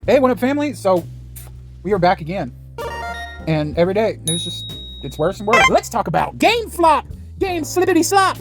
Hey, what up, family? So, we are back again. And every day, it's worse and worse. Let's talk about game flop! Game slippity slop!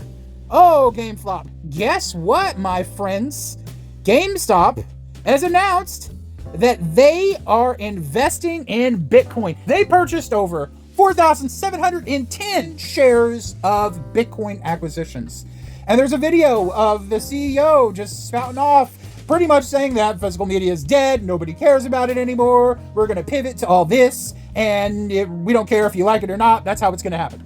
Oh, game flop. Guess what, my friends? GameStop has announced that they are investing in Bitcoin. They purchased over 4,710 shares of Bitcoin acquisitions. And there's a video of the CEO just spouting off, pretty much saying that physical media is dead, nobody cares about it anymore, we're going to pivot to all this, and we don't care if you like it or not, that's how it's going to happen.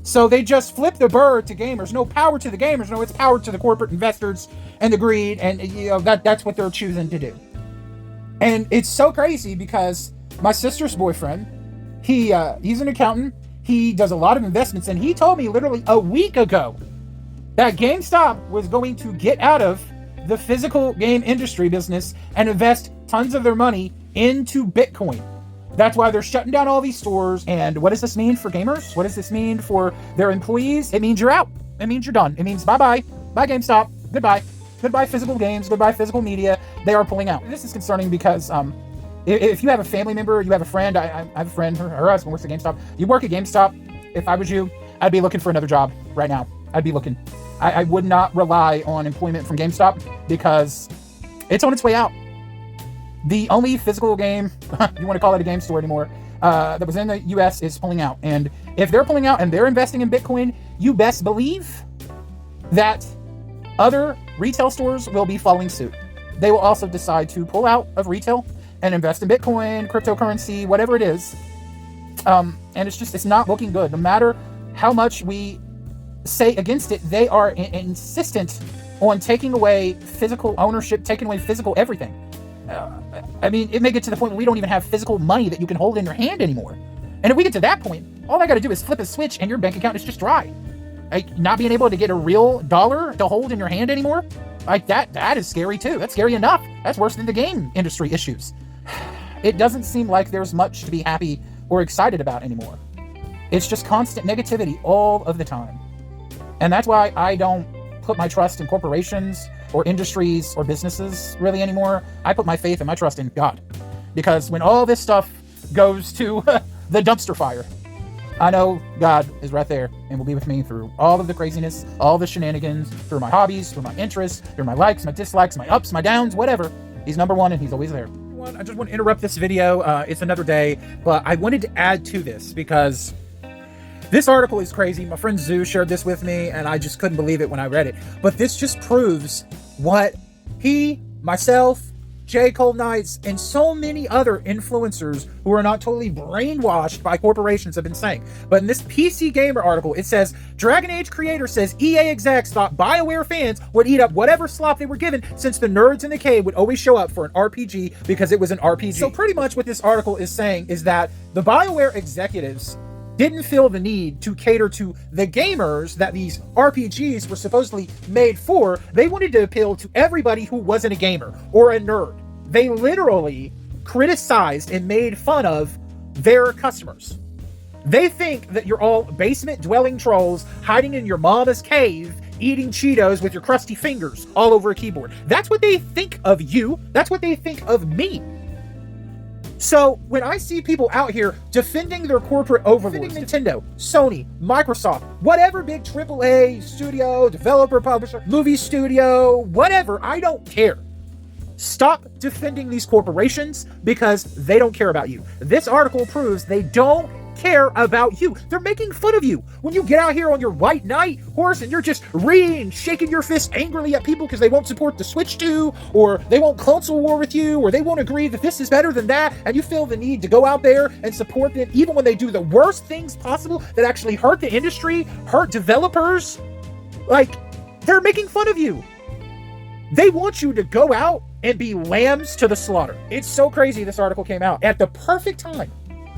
So they just flip the bird to gamers. No power to the gamers, no, it's power to the corporate investors and the greed, and that's what they're choosing to do. And it's so crazy because my sister's boyfriend, he's an accountant, he does a lot of investments, and he told me literally a week ago that GameStop was going to get out of the physical game industry business and invest tons of their money into Bitcoin. That's why they're shutting down all these stores. And what does this mean for gamers? What does this mean for their employees? It means you're out. It means you're done. It means bye-bye. Bye, GameStop. Goodbye. Goodbye, physical games. Goodbye, physical media. They are pulling out. This is concerning because if you have a family member, you have a friend, I have a friend, her husband works at GameStop. You work at GameStop. If I was you, I'd be looking for another job right now. I'd be looking. I would not rely on employment from GameStop because it's on its way out. The only physical game, you want to call it a game store anymore, that was in the US is pulling out. And if they're pulling out and they're investing in Bitcoin, you best believe that other retail stores will be following suit. They will also decide to pull out of retail and invest in Bitcoin, cryptocurrency, whatever it is. And it's not looking good. No matter how much we say against it, they are insistent on taking away physical ownership, taking away physical everything. I mean, it may get to the point where we don't even have physical money that you can hold in your hand anymore. And if we get to that point, all I got to do is flip a switch and your bank account is just dry. Like, not being able to get a real dollar to hold in your hand anymore, like that is scary too. That's scary enough. That's worse than the game industry issues. It doesn't seem like there's much to be happy or excited about anymore. It's just constant negativity all of the time. And that's why I don't put my trust in corporations or industries or businesses really anymore. I put my faith and my trust in God. Because when all this stuff goes to the dumpster fire, I know God is right there and will be with me through all of the craziness, all the shenanigans, through my hobbies, through my interests, through my likes, my dislikes, my ups, my downs, whatever. He's number one and he's always there. I just want to interrupt this video. It's another day, but I wanted to add to this because this article is crazy. My friend Zoo shared this with me, and I just couldn't believe it when I read it. But this just proves what he, myself, J. Cole Knights, and so many other influencers who are not totally brainwashed by corporations have been saying. But in this PC Gamer article, it says, Dragon Age creator says EA execs thought BioWare fans would eat up whatever slop they were given since the nerds in the cave would always show up for an RPG because it was an RPG. So pretty much what this article is saying is that the BioWare executives didn't feel the need to cater to the gamers that these RPGs were supposedly made for. They wanted to appeal to everybody who wasn't a gamer or a nerd. They literally criticized and made fun of their customers. They think that you're all basement-dwelling trolls hiding in your mama's cave, eating Cheetos with your crusty fingers all over a keyboard. That's what they think of you. That's what they think of me. So when I see people out here defending their corporate overlords, Nintendo, Sony, Microsoft, whatever big AAA studio, developer, publisher, movie studio, whatever, I don't care. Stop defending these corporations because they don't care about you. This article proves they don't care about you. They're making fun of you. When you get out here on your white knight horse and you're just reading, shaking your fist angrily at people because they won't support the Switch 2, or they won't console war with you, or they won't agree that this is better than that, and you feel the need to go out there and support them even when they do the worst things possible that actually hurt the industry, hurt developers, like, they're making fun of you. They want you to go out and be lambs to the slaughter. It's so crazy this article came out at the perfect time.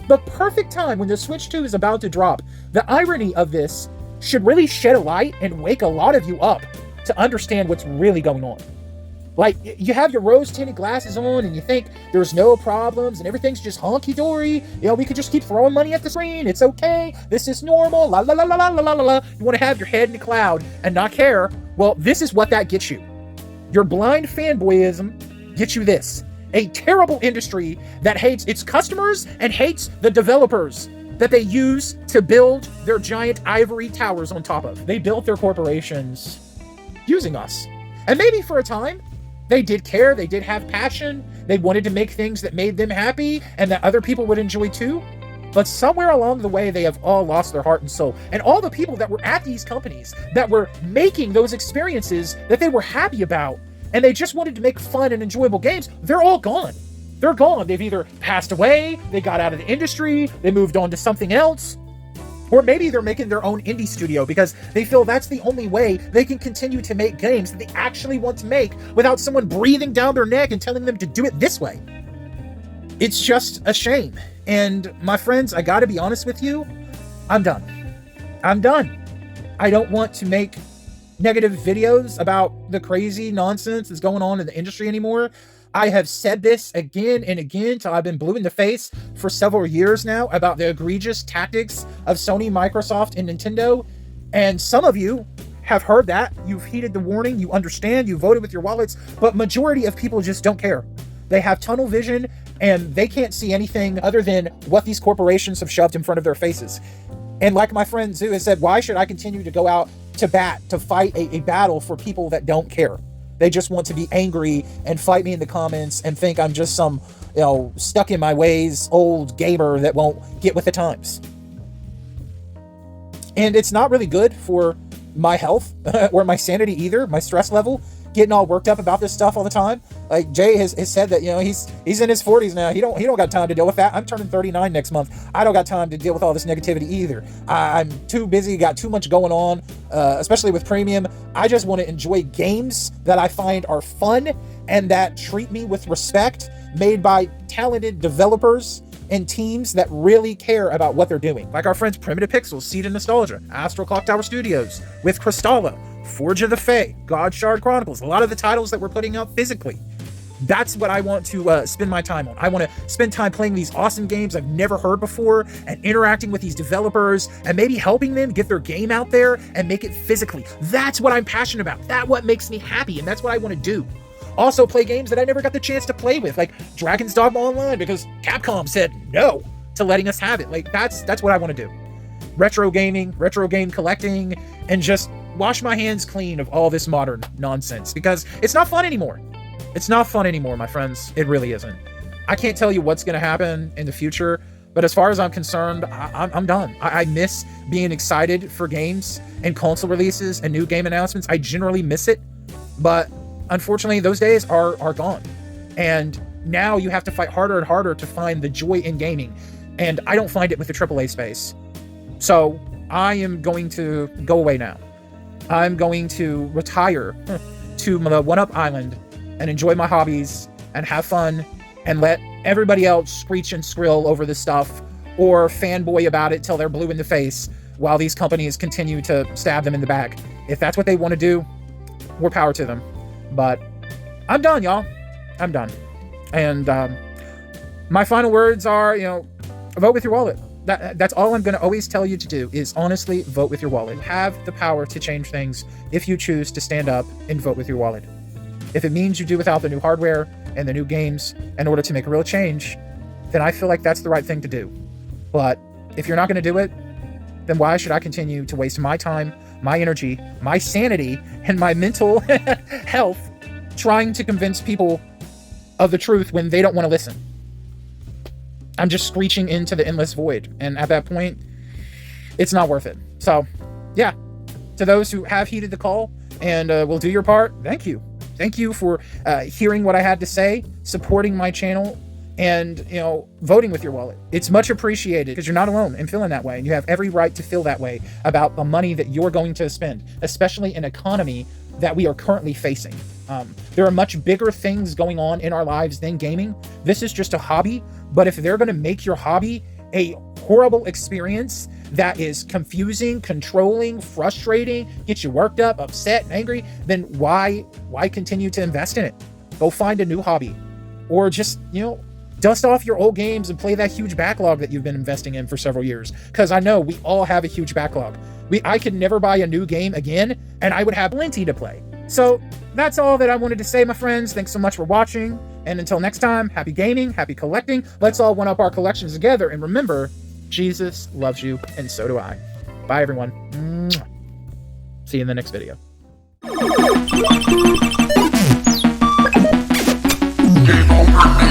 The perfect time when the Switch 2 is about to drop. The irony of this should really shed a light and wake a lot of you up to understand what's really going on. Like, you have your rose-tinted glasses on and you think there's no problems and everything's just honky-dory. You know, we could just keep throwing money at the screen. It's okay. This is normal. La la la la la la la la. You want to have your head in the cloud and not care. Well, this is what that gets you. Your blind fanboyism gets you this. a terrible industry that hates its customers and hates the developers that they use to build their giant ivory towers on top of. They built their corporations using us. And maybe for a time, they did care, they did have passion, they wanted to make things that made them happy and that other people would enjoy too. But somewhere along the way, they have all lost their heart and soul. And all the people that were at these companies that were making those experiences that they were happy about, and they just wanted to make fun and enjoyable games, they're all gone. They're gone. They've either passed away, they got out of the industry, they moved on to something else, or maybe they're making their own indie studio because they feel that's the only way they can continue to make games that they actually want to make without someone breathing down their neck and telling them to do it this way. It's just a shame. And my friends, I gotta be honest with you, I'm done. I'm done. I don't want to make negative videos about the crazy nonsense that's going on in the industry anymore. I have said this again and again till I've been blue in the face for several years now about the egregious tactics of Sony, Microsoft, and Nintendo. And some of you have heard that. You've heeded the warning. You understand. You voted with your wallets. But majority of people just don't care. They have tunnel vision and they can't see anything other than what these corporations have shoved in front of their faces. And like my friend Zoo has said, why should I continue to go out to bat, to fight a battle for people that don't care? They just want to be angry and fight me in the comments and think I'm just some, stuck in my ways old gamer that won't get with the times. And it's not really good for my health or my sanity either, my stress level, getting all worked up about this stuff all the time. Like Jay has said that, he's in his 40s now. He don't got time to deal with that. I'm turning 39 next month. I don't got time to deal with all this negativity either. I'm too busy, got too much going on, especially with premium. I just want to enjoy games that I find are fun and that treat me with respect, made by talented developers and teams that really care about what they're doing. Like our friends Primitive Pixels, Seed of Nostalgia, Astral Clock Tower Studios, with Crystallo, Forge of the Fae, God Shard Chronicles, a lot of the titles that we're putting out physically. That's what I want to spend my time on. I want to spend time playing these awesome games I've never heard before and interacting with these developers and maybe helping them get their game out there and make it physically. That's what I'm passionate about. That's what makes me happy, and that's what I want to do. Also play games that I never got the chance to play with, like Dragon's Dogma Online, because Capcom said no to letting us have it. Like that's what I want to do. Retro gaming, retro game collecting, and just wash my hands clean of all this modern nonsense, because it's not fun anymore. It's not fun anymore, my friends. It really isn't. I can't tell you what's going to happen in the future, but as far as I'm concerned, I'm done. I miss being excited for games and console releases and new game announcements. I generally miss it, but unfortunately, those days are gone. And now you have to fight harder and harder to find the joy in gaming. And I don't find it with the AAA space. So I am going to go away now. I'm going to retire to the one-up island and enjoy my hobbies and have fun and let everybody else screech and skrill over this stuff or fanboy about it till they're blue in the face while these companies continue to stab them in the back. If that's what they want to do, more power to them. But I'm done, y'all. I'm done. And my final words are, vote with your wallet. That's all I'm going to always tell you to do, is honestly vote with your wallet. Have the power to change things if you choose to stand up and vote with your wallet. If it means you do without the new hardware and the new games in order to make a real change, then I feel like that's the right thing to do. But if you're not going to do it, then why should I continue to waste my time, my energy, my sanity, and my mental health trying to convince people of the truth when they don't want to listen? I'm just screeching into the endless void. And at that point, it's not worth it. So, yeah, to those who have heeded the call and will do your part, thank you. Thank you for hearing what I had to say, supporting my channel, and, voting with your wallet. It's much appreciated, because you're not alone in feeling that way. And you have every right to feel that way about the money that you're going to spend, especially in an economy that we are currently facing. There are much bigger things going on in our lives than gaming. This is just a hobby. But if they're going to make your hobby a horrible experience that is confusing, controlling, frustrating, gets you worked up, upset, and angry, then why continue to invest in it? Go find a new hobby, or just, dust off your old games and play that huge backlog that you've been investing in for several years. Because I know we all have a huge backlog. I could never buy a new game again, and I would have plenty to play. So that's all that I wanted to say, my friends. Thanks so much for watching. And until next time, happy gaming, happy collecting. Let's all one up our collections together. And remember, Jesus loves you, and so do I. Bye, everyone. Mwah. See you in the next video. Game over.